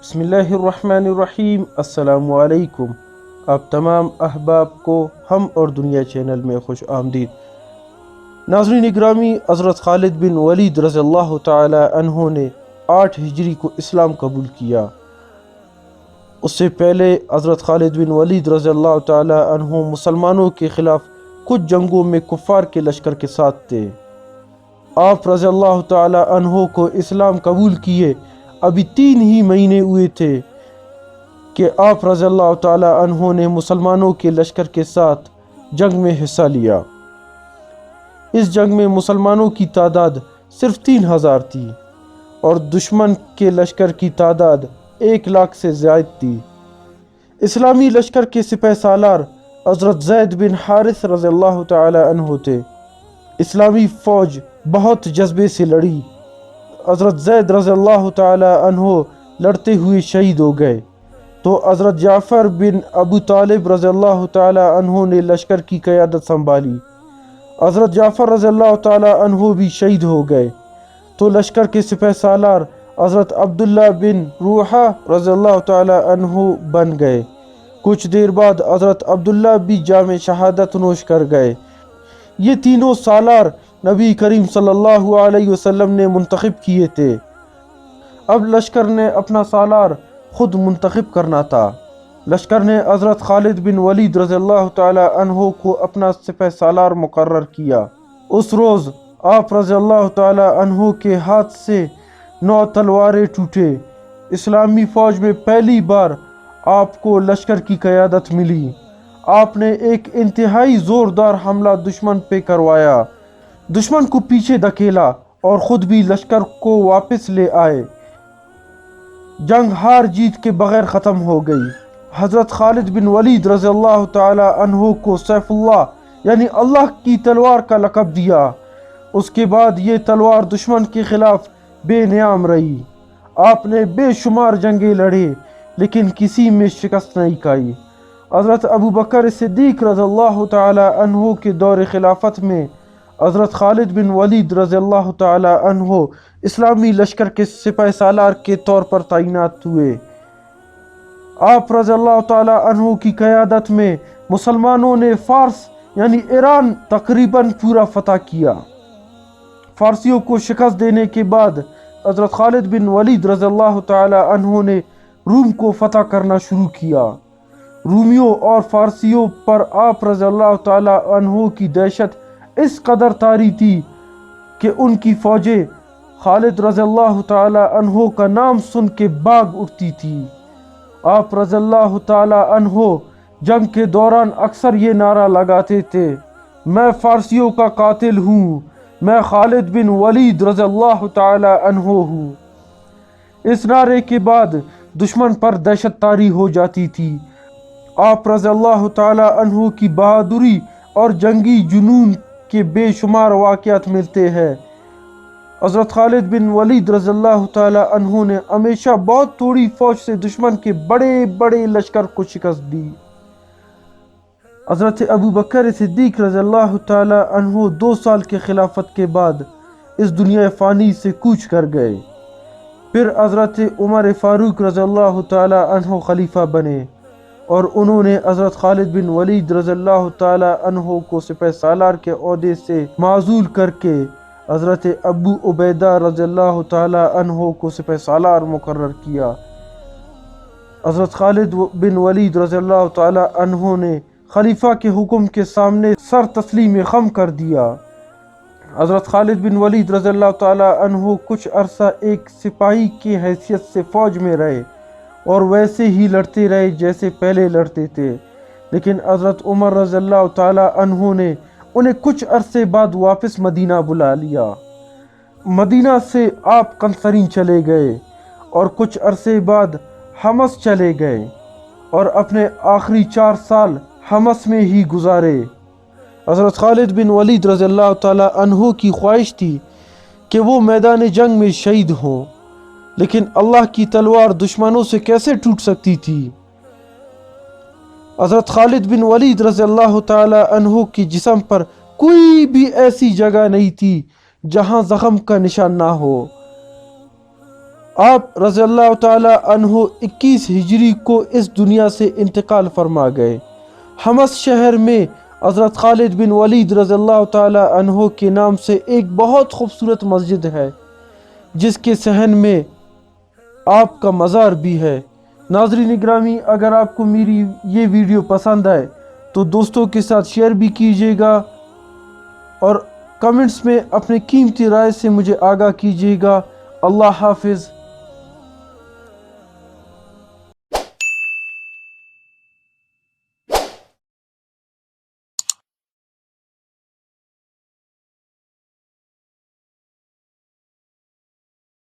بسم اللہ الرحمن الرحیم۔ السلام علیکم۔ آپ تمام احباب کو ہم اور دنیا چینل میں خوش آمدید۔ ناظرین اکرامی، حضرت خالد بن ولید رضی اللہ تعالی عنہ نے 8 ہجری کو اسلام قبول کیا۔ اس سے پہلے حضرت خالد بن ولید رضی اللہ تعالی عنہ مسلمانوں کے خلاف کچھ جنگوں میں کفار کے لشکر کے ساتھ تھے۔ آپ رضی اللہ تعالی عنہ کو اسلام قبول کیے ابھی 3 ہی مہینے ہوئے تھے کہ آپ رضی اللہ تعالی عنہ نے مسلمانوں کے لشکر کے ساتھ جنگ میں حصہ لیا۔ اس جنگ میں مسلمانوں کی تعداد صرف 3000 تھی اور دشمن کے لشکر کی تعداد 1 لاکھ سے زائد تھی۔ اسلامی لشکر کے سپہ سالار حضرت زید بن حارث رضی اللہ تعالی عنہ تھے۔ اسلامی فوج بہت جذبے سے لڑی۔ حضرت زید رضی اللہ تعالی عنہ لڑتے ہوئے شہید ہو گئے تو حضرت جعفر بن ابو طالب رضی اللہ تعالی عنہ نے لشکر کی قیادت سنبھالی۔ حضرت جعفر رضی اللہ تعالی عنہ بھی شہید ہو گئے تو لشکر کے سپہ سالار حضرت عبداللہ بن روحہ رضی اللہ تعالی عنہ بن گئے۔ کچھ دیر بعد حضرت عبداللہ بھی جام شہادت نوش کر گئے۔ یہ تینوں سالار نبی کریم صلی اللہ علیہ وسلم نے منتخب کیے تھے۔ اب لشکر نے اپنا سالار خود منتخب کرنا تھا۔ لشکر نے حضرت خالد بن ولید رضی اللہ تعالی عنہ کو اپنا سپہ سالار مقرر کیا۔ اس روز آپ رضی اللہ تعالی عنہ کے ہاتھ سے 9 تلواریں ٹوٹے۔ اسلامی فوج میں پہلی بار آپ کو لشکر کی قیادت ملی۔ آپ نے ایک انتہائی زوردار حملہ دشمن پہ کروایا، دشمن کو پیچھے دھکیلا اور خود بھی لشکر کو واپس لے آئے۔ جنگ ہار جیت کے بغیر ختم ہو گئی۔ حضرت خالد بن ولید رضی اللہ تعالی عنہ کو سیف اللہ یعنی اللہ کی تلوار کا لقب دیا۔ اس کے بعد یہ تلوار دشمن کے خلاف بے نیام رہی۔ آپ نے بے شمار جنگیں لڑے لیکن کسی میں شکست نہیں کھائی۔ حضرت ابو بکر صدیق رضی اللہ تعالی عنہ کے دور خلافت میں حضرت خالد بن ولید رضی اللہ تعالی عنہ اسلامی لشکر کے سپہ سالار کے طور پر تعینات ہوئے۔ آپ رضی اللہ تعالی عنہ کی قیادت میں مسلمانوں نے فارس یعنی ایران تقریباً پورا فتح کیا۔ فارسیوں کو شکست دینے کے بعد حضرت خالد بن ولید رضی اللہ تعالی عنہ نے روم کو فتح کرنا شروع کیا۔ رومیوں اور فارسیوں پر آپ رضی اللہ تعالی عنہ کی دہشت اس قدر طاری تھی کہ ان کی فوجیں خالد رضی اللہ تعالی عنہ کا نام سن کے بھاگ اٹھتی تھی۔ آپ رضی اللہ تعالی عنہ جنگ کے دوران اکثر یہ نعرہ لگاتے تھے، میں فارسیوں کا قاتل ہوں، میں خالد بن ولید رضی اللہ تعالی عنہ ہوں۔ اس نعرے کے بعد دشمن پر دہشت طاری ہو جاتی تھی۔ آپ رضی اللہ تعالی عنہ کی بہادری اور جنگی جنون کے بے شمار واقعات ملتے ہیں۔ حضرت خالد بن ولید رضی اللہ تعالی عنہ نے ہمیشہ بہت تھوڑی فوج سے دشمن کے بڑے بڑے لشکر کو شکست دی۔ حضرت ابو بکر صدیق رضی اللہ تعالی عنہ 2 سال کے خلافت کے بعد اس دنیا فانی سے کوچ کر گئے۔ پھر حضرت عمر فاروق رضی اللہ تعالی عنہ خلیفہ بنے اور انہوں نے حضرت خالد بن ولید رضی اللہ تعالی عنہ کو سپہ سالار کے عہدے سے معزول کر کے حضرت ابو عبیدہ رضی اللہ تعالی عنہ کو سپہ سالار مقرر کیا۔ حضرت خالد بن ولید رضی اللہ تعالی عنہ نے خلیفہ کے حکم کے سامنے سر تسلیم خم کر دیا۔ حضرت خالد بن ولید رضی اللہ تعالی عنہ کچھ عرصہ ایک سپاہی کی حیثیت سے فوج میں رہے اور ویسے ہی لڑتے رہے جیسے پہلے لڑتے تھے، لیکن حضرت عمر رضی اللہ تعالی عنہ نے انہیں کچھ عرصے بعد واپس مدینہ بلا لیا۔ مدینہ سے آپ قنصرین چلے گئے اور کچھ عرصے بعد حمص چلے گئے اور اپنے آخری 4 سال حمص میں ہی گزارے۔ حضرت خالد بن ولید رضی اللہ تعالی عنہ کی خواہش تھی کہ وہ میدان جنگ میں شہید ہوں، لیکن اللہ کی تلوار دشمنوں سے کیسے ٹوٹ سکتی تھی؟ حضرت خالد بن ولید رضی اللہ تعالی عنہ کے جسم پر کوئی بھی ایسی جگہ نہیں تھی جہاں زخم کا نشان نہ ہو۔ آپ رضی اللہ تعالی عنہ 21 ہجری کو اس دنیا سے انتقال فرما گئے۔ حمص شہر میں حضرت خالد بن ولید رضی اللہ تعالی عنہ کے نام سے ایک بہت خوبصورت مسجد ہے، جس کے صحن میں آپ کا مزار بھی ہے۔ ناظرین اکرامی، اگر آپ کو میری یہ ویڈیو پسند آئے تو دوستوں کے ساتھ شیئر بھی کیجیے گا اور کمنٹس میں اپنے قیمتی رائے سے مجھے آگاہ کیجیے گا۔ اللہ حافظ۔